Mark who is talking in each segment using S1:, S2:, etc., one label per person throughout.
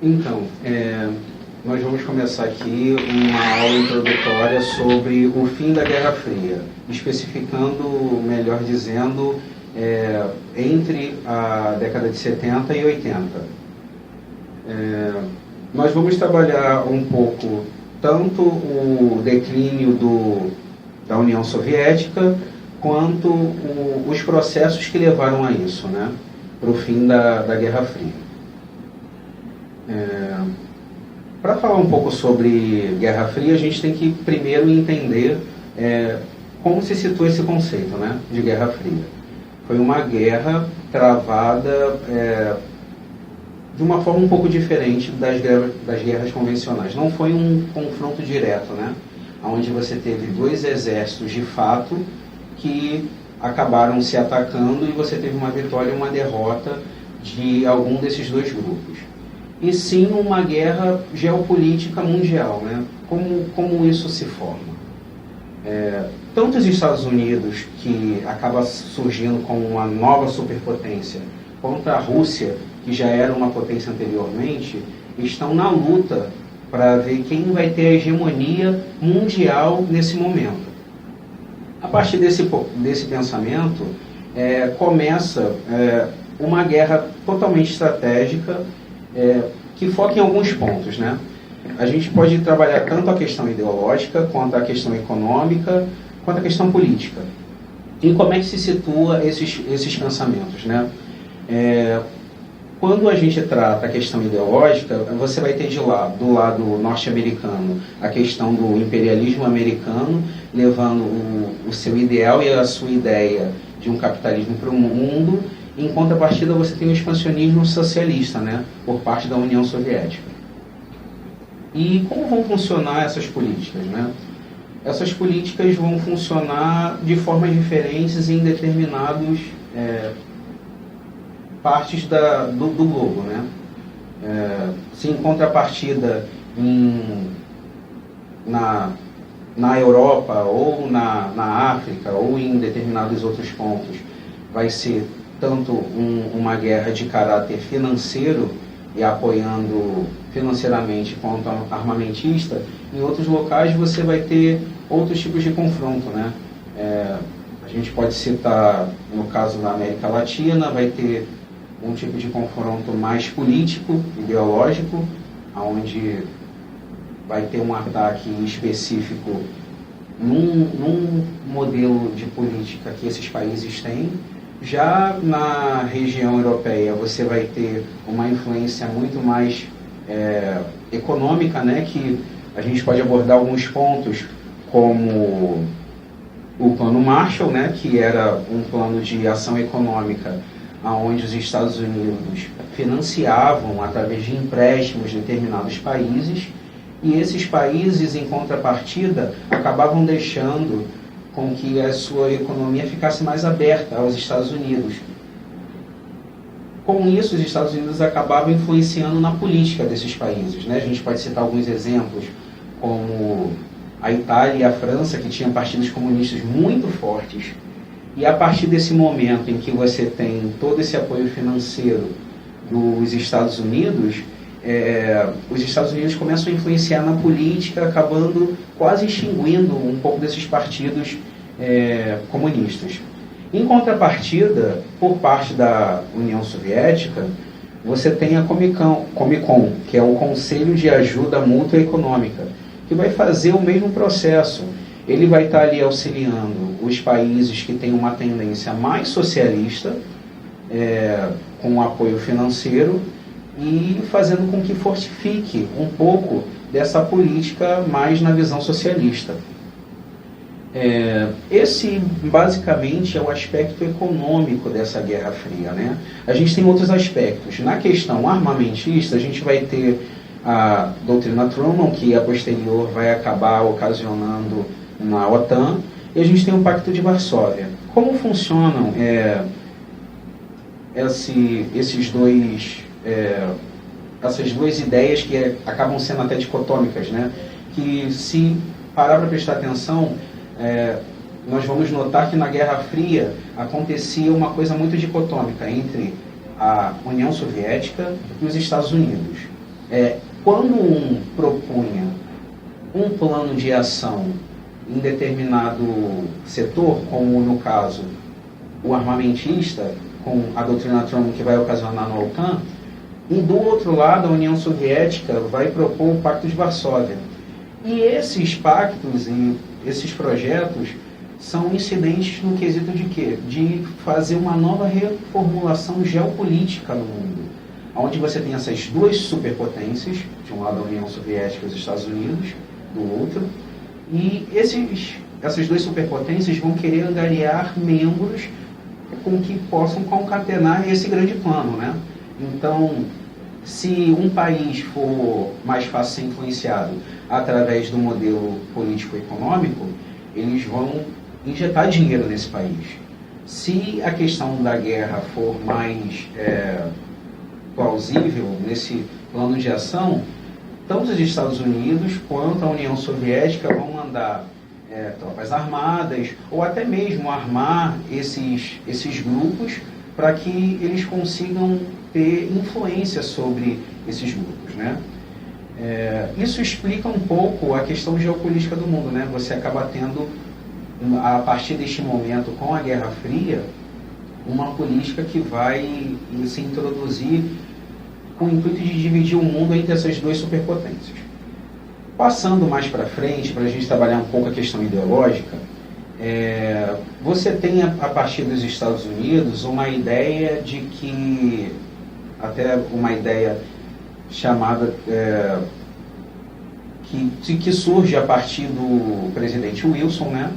S1: Então, nós vamos começar aqui uma aula introdutória sobre o fim da Guerra Fria, especificando, melhor dizendo, entre a década de 70 e 80. Nós vamos trabalhar um pouco tanto o declínio da União Soviética, quanto os processos que levaram a isso, né, para o fim da Guerra Fria. Para falar um pouco sobre Guerra Fria, a gente tem que primeiro entender como se situa esse conceito, né, de Guerra Fria. Foi uma guerra travada de uma forma um pouco diferente das guerras convencionais. Não foi um confronto direto, né, onde você teve dois exércitos de fato que acabaram se atacando e você teve uma vitória e uma derrota de algum desses dois grupos. E sim uma guerra geopolítica mundial, né? Como isso se forma. Tanto os Estados Unidos, que acaba surgindo como uma nova superpotência, quanto a Rússia, que já era uma potência anteriormente, estão na luta para ver quem vai ter a hegemonia mundial nesse momento. A partir desse pensamento, começa uma guerra totalmente estratégica, que foca em alguns pontos, né? A gente pode trabalhar tanto a questão ideológica, quanto a questão econômica, quanto a questão política. E como é que se situa esses pensamentos, né? Quando a gente trata a questão ideológica, você vai ter do lado norte-americano a questão do imperialismo americano, levando o seu ideal e a sua ideia de um capitalismo para o mundo. Em contrapartida, você tem o expansionismo socialista, né, por parte da União Soviética. E como vão funcionar essas políticas, né? Essas políticas vão funcionar de formas diferentes em determinados partes do globo, né? Se em contrapartida na Europa ou na África ou em determinados outros pontos vai ser tanto uma guerra de caráter financeiro e apoiando financeiramente quanto armamentista, em outros locais você vai ter outros tipos de confronto, né? A gente pode citar, no caso da América Latina, vai ter um tipo de confronto mais político, ideológico, onde vai ter um ataque específico num modelo de política que esses países têm. Já na região europeia você vai ter uma influência muito mais econômica, né, que a gente pode abordar alguns pontos como o Plano Marshall, né, que era um plano de ação econômica onde os Estados Unidos financiavam através de empréstimos determinados países, e esses países, em contrapartida, acabavam deixando com que a sua economia ficasse mais aberta aos Estados Unidos. Com isso, os Estados Unidos acabavam influenciando na política desses países, né? A gente pode citar alguns exemplos, como a Itália e a França, que tinham partidos comunistas muito fortes. E a partir desse momento em que você tem todo esse apoio financeiro dos Estados Unidos, os Estados Unidos começam a influenciar na política, acabando quase extinguindo um pouco desses partidos comunistas. Em contrapartida, por parte da União Soviética, você tem a Comecon, que é o Conselho de Ajuda Mútua Econômica, que vai fazer o mesmo processo. Ele vai estar ali auxiliando os países que têm uma tendência mais socialista, com apoio financeiro, e fazendo com que fortifique um pouco dessa política mais na visão socialista. Esse, basicamente, é o aspecto econômico dessa Guerra Fria, né? A gente tem outros aspectos. Na questão armamentista, a gente vai ter a doutrina Truman, que a posterior vai acabar ocasionando na OTAN, e a gente tem o Pacto de Varsóvia. Como funcionam essas duas ideias que acabam sendo até dicotômicas, né? Que, se parar para prestar atenção, nós vamos notar que na Guerra Fria acontecia uma coisa muito dicotômica entre a União Soviética e os Estados Unidos. Quando um propunha um plano de ação em determinado setor, como no caso o armamentista, com a doutrina Truman que vai ocasionar no OTAN, e do outro lado a União Soviética vai propor o Pacto de Varsóvia. E esses pactos e esses projetos são incidentes no quesito de quê? De fazer uma nova reformulação geopolítica no mundo, onde você tem essas duas superpotências, de um lado a União Soviética e os Estados Unidos, do outro, e essas duas superpotências vão querer angariar membros com que possam concatenar esse grande plano, né? Então, se um país for mais fácil ser influenciado através do modelo político-econômico, eles vão injetar dinheiro nesse país. Se a questão da guerra for mais plausível nesse plano de ação, tanto os Estados Unidos quanto a União Soviética vão mandar tropas armadas, ou até mesmo armar esses grupos para que eles consigam ter influência sobre esses grupos, né? Isso explica um pouco a questão geopolítica do mundo, né? Você acaba tendo, a partir deste momento, com a Guerra Fria, uma política que vai se introduzir com o intuito de dividir o mundo entre essas duas superpotências. Passando mais para frente, para a gente trabalhar um pouco a questão ideológica, você tem, a partir dos Estados Unidos, uma ideia de que, até uma ideia chamada, que surge a partir do presidente Wilson, né?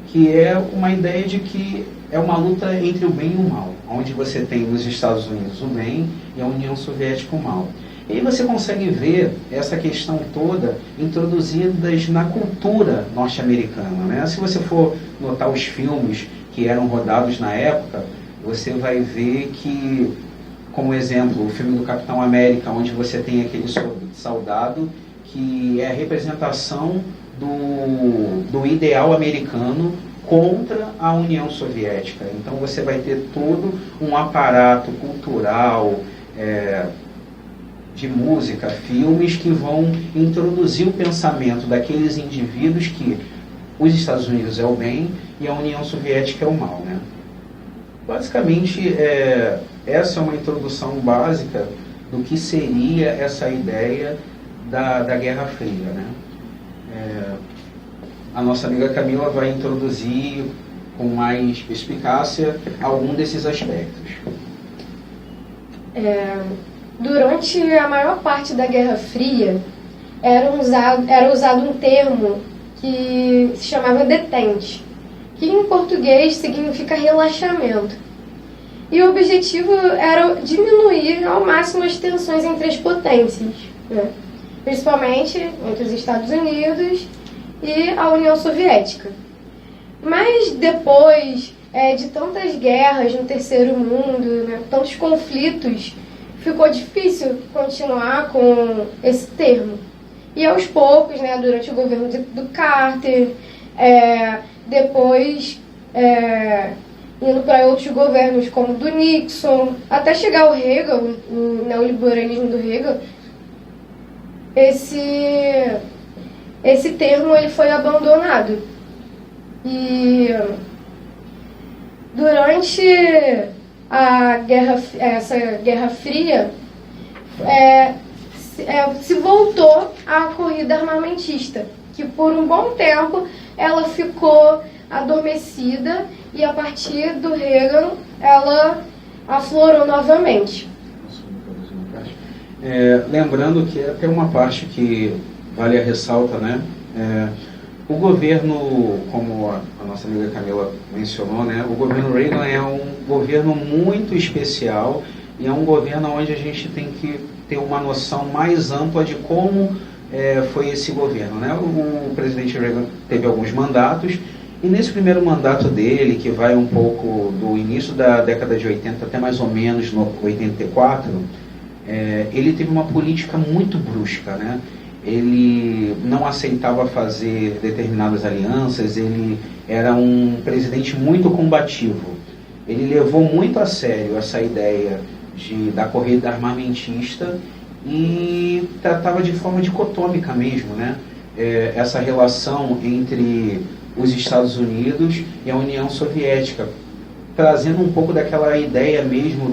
S1: Que é uma ideia de que é uma luta entre o bem e o mal, onde você tem nos Estados Unidos o bem e a União Soviética o mal. E aí você consegue ver essa questão toda introduzida na cultura norte-americana, né? Se você for notar os filmes que eram rodados na época, você vai ver que, como exemplo, o filme do Capitão América, onde você tem aquele soldado que é a representação do ideal americano contra a União Soviética. Então você vai ter todo um aparato cultural, de música, filmes que vão introduzir o pensamento daqueles indivíduos que os Estados Unidos é o bem e a União Soviética é o mal, né? Basicamente, essa é uma introdução básica do que seria essa ideia da Guerra Fria, né? A nossa amiga Camila vai introduzir com mais eficácia algum desses aspectos.
S2: Durante a maior parte da Guerra Fria, era usado um termo que se chamava detente, que em português significa relaxamento. E o objetivo era diminuir ao máximo as tensões entre as potências, né? Principalmente entre os Estados Unidos e a União Soviética. Mas depois de tantas guerras no Terceiro Mundo, né, tantos conflitos, ficou difícil continuar com esse termo. E aos poucos, né, durante o governo do Carter, depois indo para outros governos como o do Nixon, até chegar ao Reagan, o neoliberalismo do Reagan, esse termo ele foi abandonado. E durante essa Guerra Fria, se voltou à corrida armamentista, que por um bom tempo ela ficou adormecida e a partir do Reagan ela aflorou novamente.
S1: Lembrando que tem uma parte que vale a ressalta, né? O governo, como a nossa amiga Camila mencionou, né? O governo Reagan é um governo muito especial e é um governo onde a gente tem que ter uma noção mais ampla de como foi esse governo, né? O presidente Reagan teve alguns mandatos e nesse primeiro mandato dele, que vai um pouco do início da década de 80 até mais ou menos no 84, ele teve uma política muito brusca, né? Ele não aceitava fazer determinadas alianças, ele era um presidente muito combativo. Ele levou muito a sério essa ideia da corrida armamentista e tratava de forma dicotômica mesmo, né? Essa relação entre os Estados Unidos e a União Soviética, trazendo um pouco daquela ideia mesmo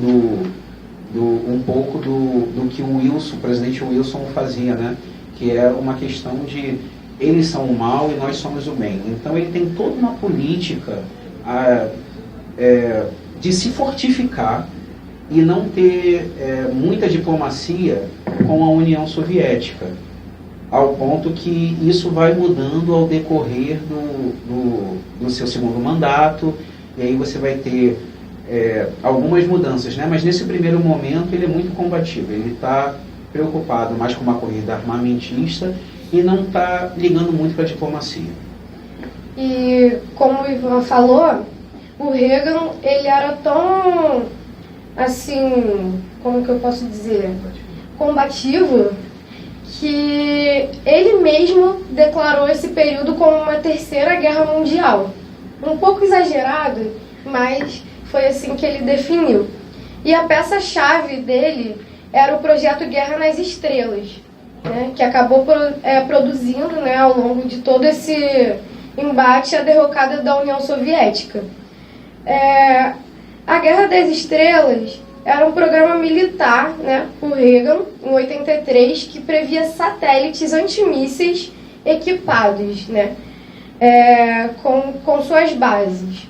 S1: um pouco do que o presidente Wilson fazia, né? Que é uma questão de eles são o mal e nós somos o bem. Então ele tem toda uma política de se fortificar e não ter muita diplomacia com a União Soviética, ao ponto que isso vai mudando ao decorrer do seu segundo mandato, e aí você vai ter algumas mudanças, né? Mas nesse primeiro momento ele é muito combativo, ele está preocupado mais com uma corrida armamentista e não está ligando muito para a diplomacia.
S2: E como o Ivan falou, o Reagan, ele era tão, assim, como que eu posso dizer, combativo, que ele mesmo declarou esse período como uma terceira guerra mundial. Um pouco exagerado, mas foi assim que ele definiu. E a peça-chave dele era o projeto Guerra nas Estrelas, né, que acabou produzindo, né, ao longo de todo esse embate a derrocada da União Soviética. A Guerra das Estrelas era um programa militar, né, por Reagan, em 83, que previa satélites antimísseis equipados, né, com suas bases.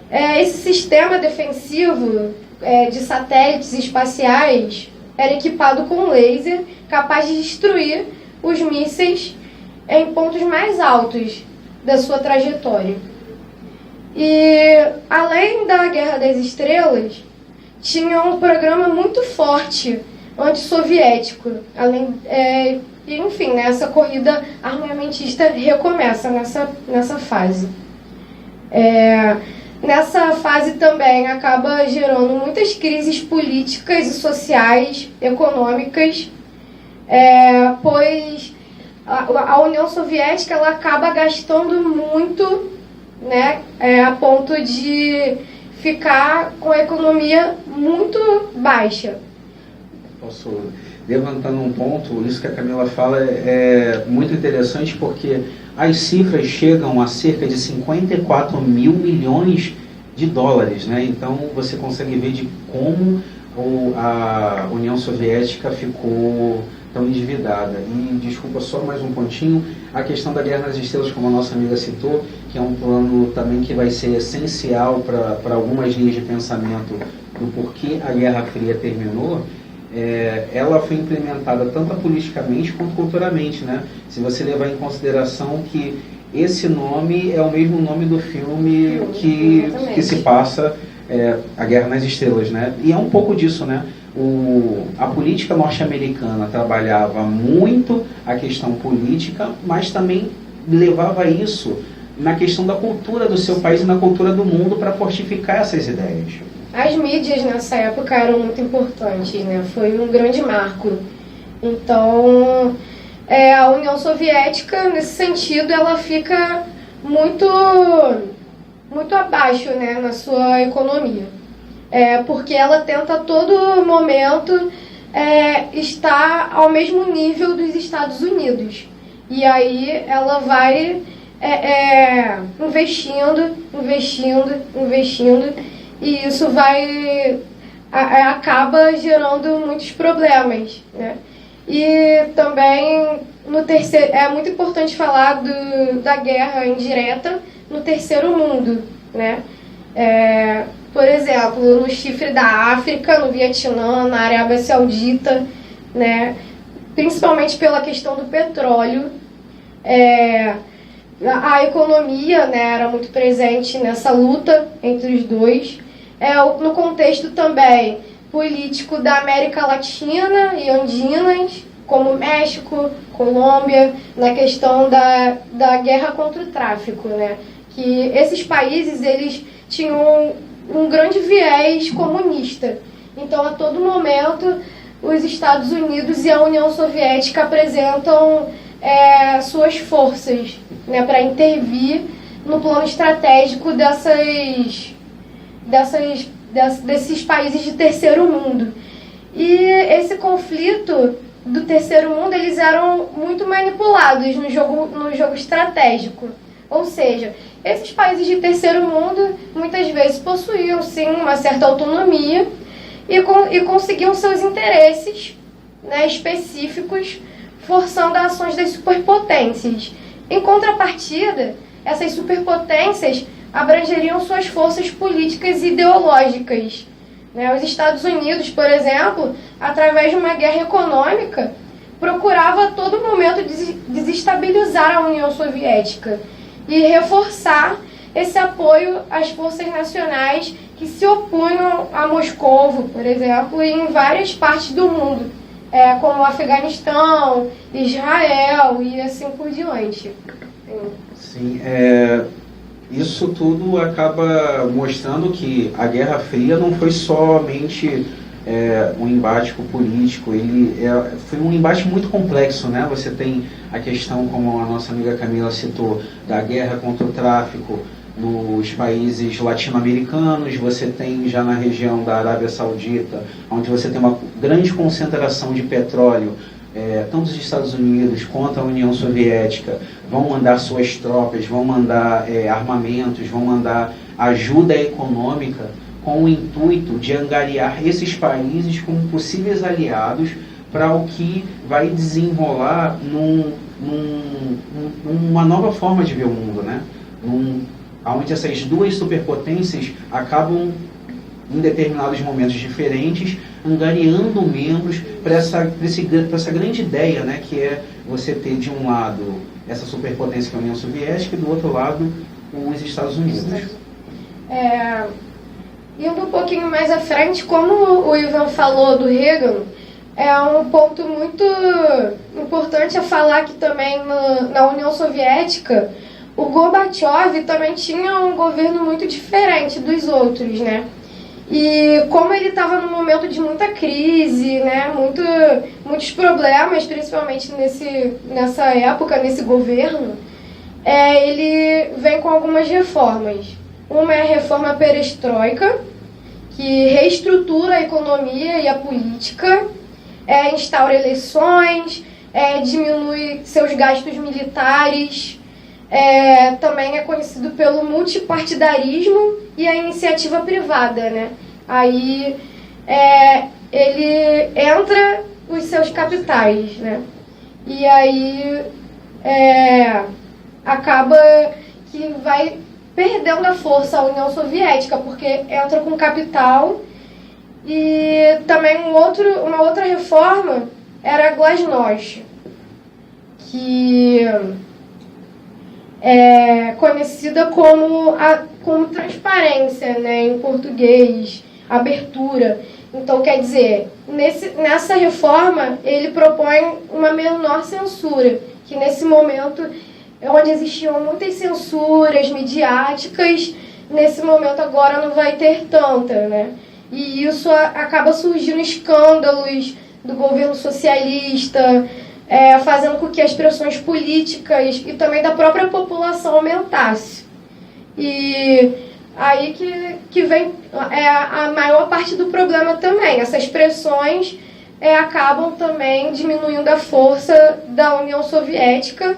S2: Esse sistema defensivo de satélites espaciais era equipado com laser, capaz de destruir os mísseis em pontos mais altos da sua trajetória. E, além da Guerra das Estrelas, tinha um programa muito forte antissoviético. Enfim, né, essa corrida armamentista recomeça nessa fase. Nessa fase também acaba gerando muitas crises políticas e sociais, econômicas, pois a União Soviética ela acaba gastando muito, né, a ponto de ficar com a economia muito baixa.
S1: Posso levantando um ponto, isso que a Camila fala é muito interessante, porque as cifras chegam a cerca de 54 mil milhões de dólares, né? Então você consegue ver de como a União Soviética ficou tão endividada. E desculpa, só mais um pontinho, a questão da Guerra nas Estrelas, como a nossa amiga citou, que é um plano também que vai ser essencial para algumas linhas de pensamento do porquê a Guerra Fria terminou. Ela foi implementada tanto politicamente quanto culturalmente, né? Se você levar em consideração que esse nome é o mesmo nome do filme que se passa A Guerra nas Estrelas, né? E é um pouco disso, né? A política norte-americana trabalhava muito a questão política, mas também levava isso na questão da cultura do seu país e na cultura do mundo para fortificar essas ideias.
S2: As mídias nessa época eram muito importantes, né? Foi um grande marco. Então, a União Soviética, nesse sentido, ela fica muito abaixo, né, na sua economia. Porque ela tenta a todo momento estar ao mesmo nível dos Estados Unidos. E aí ela vai investindo, e isso acaba gerando muitos problemas, né? E também no terceiro, é muito importante falar da guerra indireta no Terceiro Mundo, né? Por exemplo, no Chifre da África, no Vietnã, na Arábia Saudita, né? Principalmente pela questão do petróleo. A economia, né, era muito presente nessa luta entre os dois. No contexto também político da América Latina e Andinas, como México, Colômbia, na questão da guerra contra o tráfico, né? Que esses países eles tinham um grande viés comunista. Então, a todo momento, os Estados Unidos e a União Soviética apresentam suas forças, né, para intervir no plano estratégico desses países de terceiro mundo. E esse conflito do terceiro mundo, eles eram muito manipulados no jogo estratégico. Ou seja, esses países de terceiro mundo muitas vezes possuíam sim uma certa autonomia e conseguiam seus interesses, né, específicos, forçando ações das superpotências. Em contrapartida, essas superpotências abrangeriam suas forças políticas e ideológicas. Os Estados Unidos, por exemplo, através de uma guerra econômica, procurava a todo momento desestabilizar a União Soviética e reforçar esse apoio às forças nacionais que se opunham a Moscou, por exemplo, e em várias partes do mundo, como o Afeganistão, Israel e assim por diante.
S1: Sim, isso tudo acaba mostrando que a Guerra Fria não foi somente um embate político, foi um embate muito complexo, né? Você tem a questão, como a nossa amiga Camila citou, da guerra contra o tráfico nos países latino-americanos, você tem já na região da Arábia Saudita, onde você tem uma grande concentração de petróleo, tanto os Estados Unidos quanto a União Soviética vão mandar suas tropas, vão mandar armamentos, vão mandar ajuda econômica com o intuito de angariar esses países como possíveis aliados para o que vai desenrolar numa nova forma de ver o mundo, né? Onde essas duas superpotências acabam, em determinados momentos diferentes, angariando membros para essa grande ideia, né, que é você ter de um lado essa superpotência que é a União Soviética e do outro lado os Estados Unidos.
S2: Indo um pouquinho mais à frente, como o Ivan falou do Reagan, é um ponto muito importante a falar que também na União Soviética o Gorbachev também tinha um governo muito diferente dos outros, né? E como ele estava num momento de muita crise, né, muitos problemas, principalmente nessa época, nesse governo, ele vem com algumas reformas. Uma é a reforma perestroika, que reestrutura a economia e a política, instaura eleições, diminui seus gastos militares, também é conhecido pelo multipartidarismo e a iniciativa privada, né? Aí ele entra os seus capitais, né? E aí acaba que vai perdendo a força a União Soviética, porque entra com capital. E também uma outra reforma era a Glasnost, que é conhecida como transparência, né, em português, abertura. Então, quer dizer, nessa reforma, ele propõe uma menor censura, que nesse momento, onde existiam muitas censuras midiáticas, nesse momento agora não vai ter tanta, né? E isso acaba surgindo escândalos do governo socialista, fazendo com que as pressões políticas e também da própria população aumentasse. E aí que vem a maior parte do problema também. Essas pressões acabam também diminuindo a força da União Soviética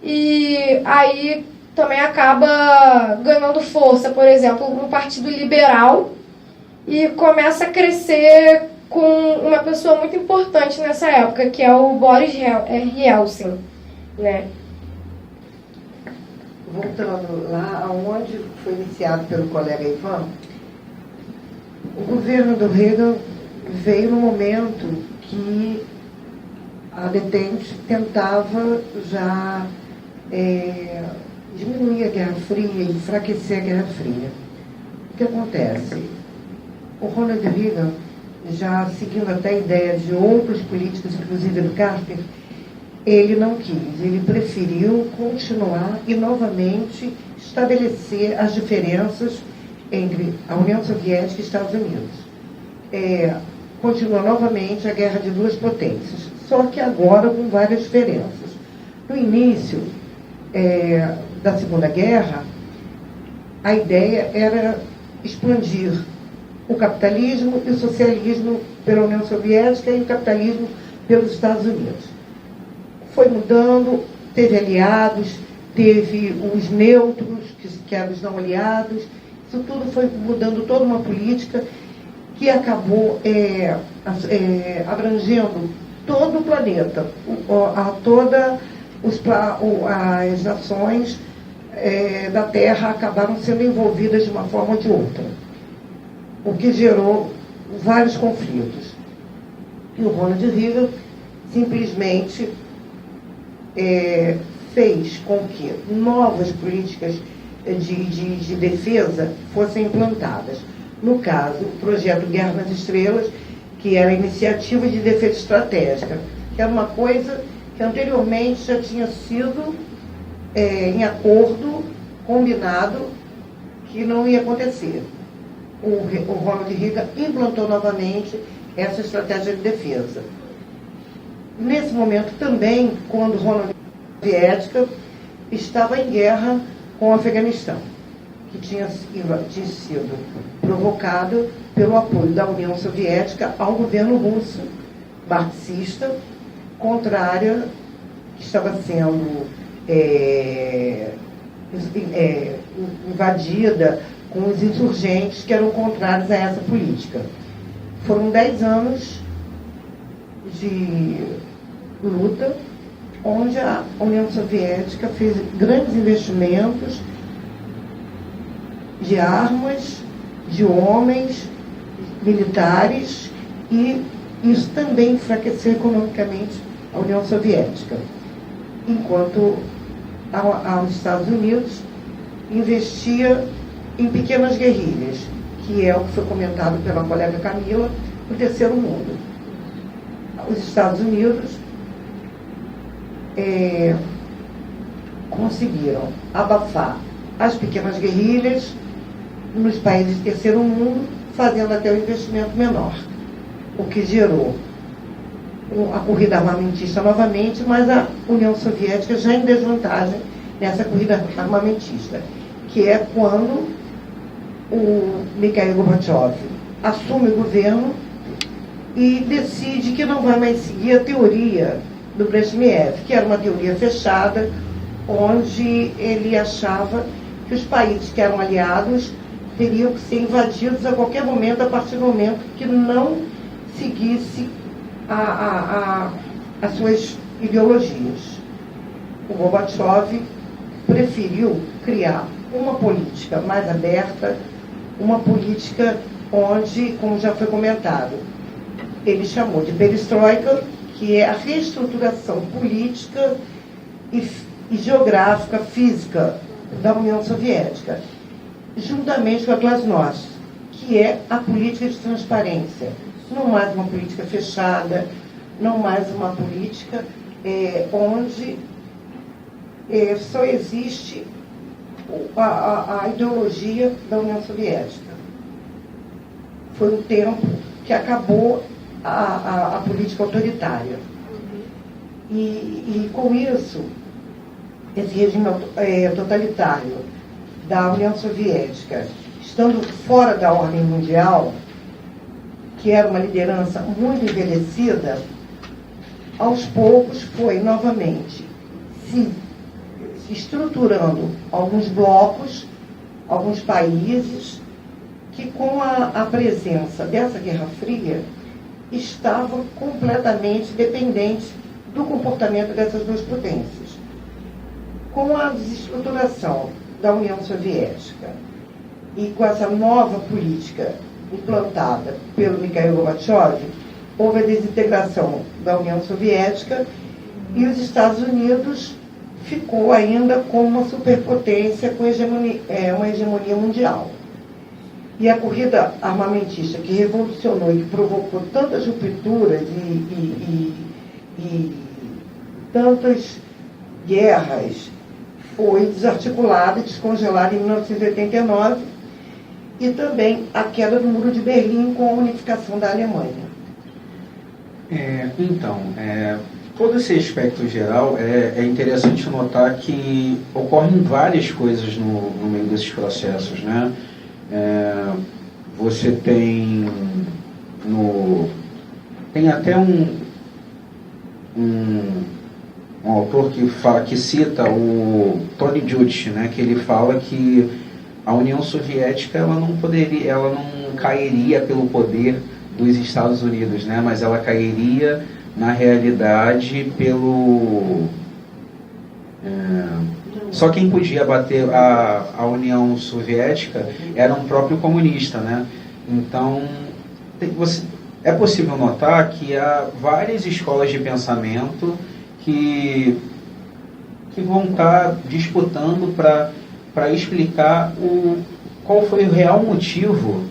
S2: e aí também acaba ganhando força, por exemplo, um partido liberal, e começa a crescer com uma pessoa muito importante nessa época, que é o Boris Yeltsin, né?
S3: Voltando lá aonde foi iniciado pelo colega Ivan, o governo do Reagan veio no momento que a detente tentava já diminuir a Guerra Fria, enfraquecer a Guerra Fria. O que acontece? O Ronald Reagan, já seguindo até a ideia de outros políticos, inclusive do Carter, ele não quis, ele preferiu continuar e novamente estabelecer as diferenças entre a União Soviética e Estados Unidos. Continua novamente a guerra de duas potências, só que agora com várias diferenças. No início da Segunda Guerra, a ideia era expandir o capitalismo e o socialismo pela União Soviética e o capitalismo pelos Estados Unidos. Foi mudando, teve aliados, teve os neutros, que eram os não aliados. Isso tudo foi mudando toda uma política que acabou abrangendo todo o planeta, as nações da Terra acabaram sendo envolvidas de uma forma ou de outra, o que gerou vários conflitos. E o Ronald Reagan simplesmente fez com que novas políticas de defesa fossem implantadas. No caso, o projeto Guerra nas Estrelas, que era a iniciativa de defesa estratégica, que era uma coisa que anteriormente já tinha sido em acordo, combinado, que não ia acontecer. O Ronald Reagan implantou novamente essa estratégia de defesa. Nesse momento também, quando a União Soviética estava em guerra com o Afeganistão, que tinha sido provocado pelo apoio da União Soviética ao governo russo, marxista, contrária, que estava sendo invadida com os insurgentes que eram contrários a essa política. Foram 10 anos de luta, onde a União Soviética fez grandes investimentos de armas, de homens, militares, e isso também enfraqueceu economicamente a União Soviética. Enquanto os Estados Unidos investia em pequenas guerrilhas, que é o que foi comentado pela colega Camila, o terceiro mundo. Os Estados Unidos conseguiram abafar as pequenas guerrilhas nos países do terceiro mundo, fazendo até o investimento menor, o que gerou a corrida armamentista novamente, mas a União Soviética já em desvantagem nessa corrida armamentista, que é quando o Mikhail Gorbachev assume o governo e decide que não vai mais seguir a teoria do Brezhnev, que era uma teoria fechada, onde ele achava que os países que eram aliados teriam que ser invadidos a qualquer momento, a partir do momento que não seguisse as suas ideologias. O Gorbachev preferiu criar uma política mais aberta, uma política onde, como já foi comentado, ele chamou de perestroika, que é a reestruturação política e geográfica, física da União Soviética, juntamente com a glasnost, que é a política de transparência. Não mais uma política fechada, não mais uma política onde só existe a ideologia da União Soviética. Foi um tempo que acabou a política autoritária. E com isso, esse regime totalitário da União Soviética, estando fora da ordem mundial, que era uma liderança muito envelhecida, aos poucos foi novamente se estruturando alguns blocos, alguns países, que com a presença dessa Guerra Fria estavam completamente dependentes do comportamento dessas duas potências. Com a desestruturação da União Soviética e com essa nova política implantada pelo Mikhail Gorbachev, houve a desintegração da União Soviética e os Estados Unidos ficou ainda como uma superpotência com uma hegemonia mundial. E a corrida armamentista que revolucionou e que provocou tantas rupturas e tantas guerras foi desarticulada e descongelada em 1989, e também a queda do Muro de Berlim com a unificação da Alemanha.
S1: Todo esse aspecto geral é interessante notar que ocorrem várias coisas no meio desses processos, né? você tem tem até um autor que cita o Tony Judt, né, que ele fala que a União Soviética ela não cairia pelo poder dos Estados Unidos, né, mas ela cairia na realidade só quem podia bater a União Soviética era um próprio comunista, né? Então é possível notar que há várias escolas de pensamento que vão estar disputando para explicar qual foi o real motivo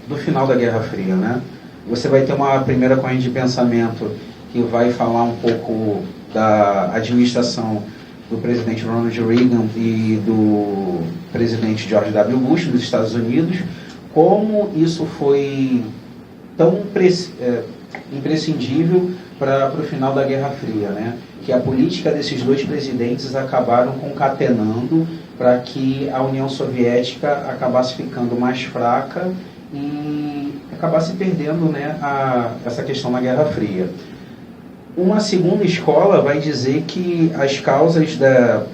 S1: do final da Guerra Fria, né? Você vai ter uma primeira corrente de pensamento que vai falar um pouco da administração do presidente Ronald Reagan e do presidente George W. Bush dos Estados Unidos, como isso foi tão imprescindível para o final da Guerra Fria, né? Que a política desses dois presidentes acabaram concatenando para que a União Soviética acabasse ficando mais fraca e acabasse perdendo, né, essa questão na Guerra Fria. Uma segunda escola vai dizer que as causas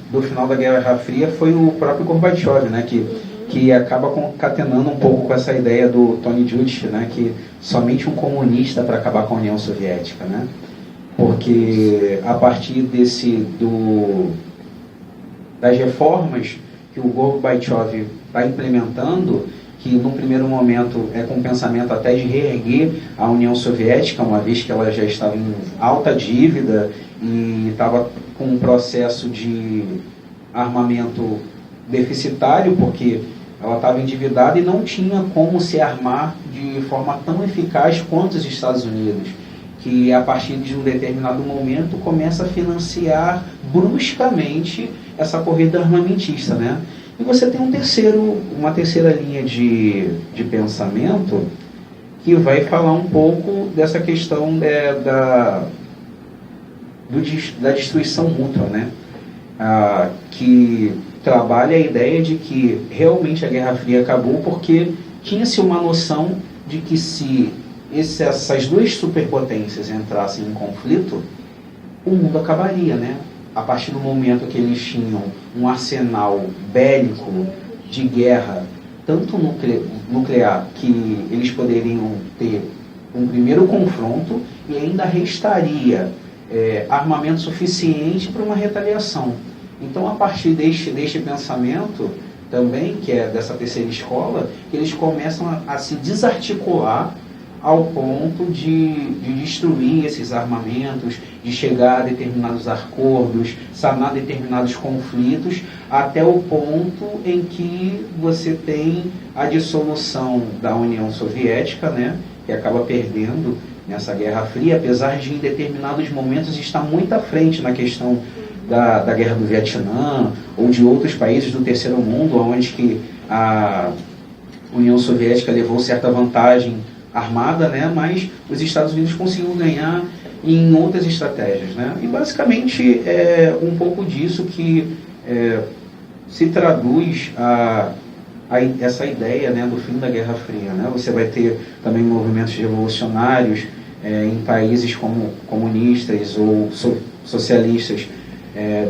S1: do final da Guerra Fria foi o próprio Gorbachev, né, que acaba concatenando um pouco com essa ideia do Tony Judt, né, que somente um comunista para acabar com a União Soviética, né, porque a partir das reformas que o Gorbachev está implementando, que num primeiro momento é com o pensamento até de reerguer a União Soviética, uma vez que ela já estava em alta dívida e estava com um processo de armamento deficitário, porque ela estava endividada e não tinha como se armar de forma tão eficaz quanto os Estados Unidos, que a partir de um determinado momento começa a financiar bruscamente essa corrida armamentista, né? E você tem uma terceira linha de pensamento que vai falar um pouco dessa questão da destruição mútua, né? Que trabalha a ideia de que realmente a Guerra Fria acabou porque tinha-se uma noção de que se essas duas superpotências entrassem em conflito, o mundo acabaria, né? A partir do momento que eles tinham um arsenal bélico de guerra, tanto nuclear, que eles poderiam ter um primeiro confronto e ainda restaria armamento suficiente para uma retaliação. Então, a partir deste pensamento também, que é dessa terceira escola, eles começam a se desarticular ao ponto de destruir esses armamentos, de chegar a determinados acordos, sanar determinados conflitos, até o ponto em que você tem a dissolução da União Soviética, né, que acaba perdendo nessa Guerra Fria, apesar de em determinados momentos estar muito à frente na questão da Guerra do Vietnã, ou de outros países do terceiro mundo, onde que a União Soviética levou certa vantagem armada, né, mas os Estados Unidos conseguiram ganhar em outras estratégias, né? E basicamente é um pouco disso que se traduz essa ideia, né, do fim da Guerra Fria, né? Você vai ter também movimentos revolucionários em países como comunistas ou socialistas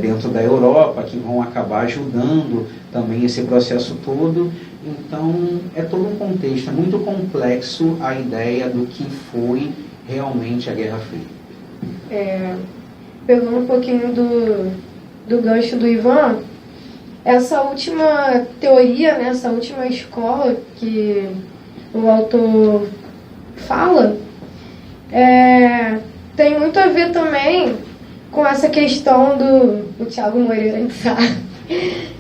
S1: dentro da Europa, que vão acabar ajudando também esse processo todo. Então, é todo um contexto, é muito complexo a ideia do que foi realmente a Guerra Fria.
S2: Pegando um pouquinho do gancho do Ivan, essa última teoria, né, essa última escola que o autor fala, tem muito a ver também com essa questão do Thiago Moreira, sabe?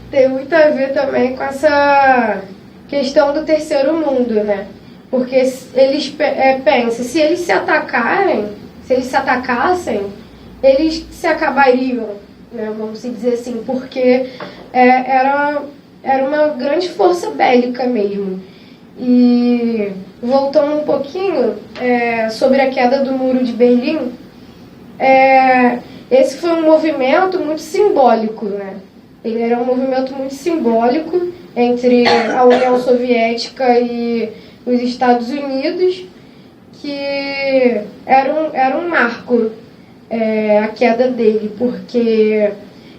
S2: Tem muito a ver também com essa questão do terceiro mundo, né? Porque eles pensam, se eles se atacassem, eles se acabariam, né? Vamos dizer assim, porque era uma grande força bélica mesmo. E voltando um pouquinho sobre a queda do Muro de Berlim, esse foi um movimento muito simbólico, né? Ele era um movimento muito simbólico entre a União Soviética e os Estados Unidos, que era um marco, a queda dele, porque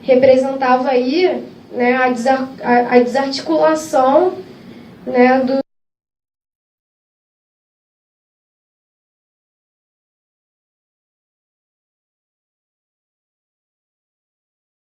S2: representava aí, né, a desarticulação, né,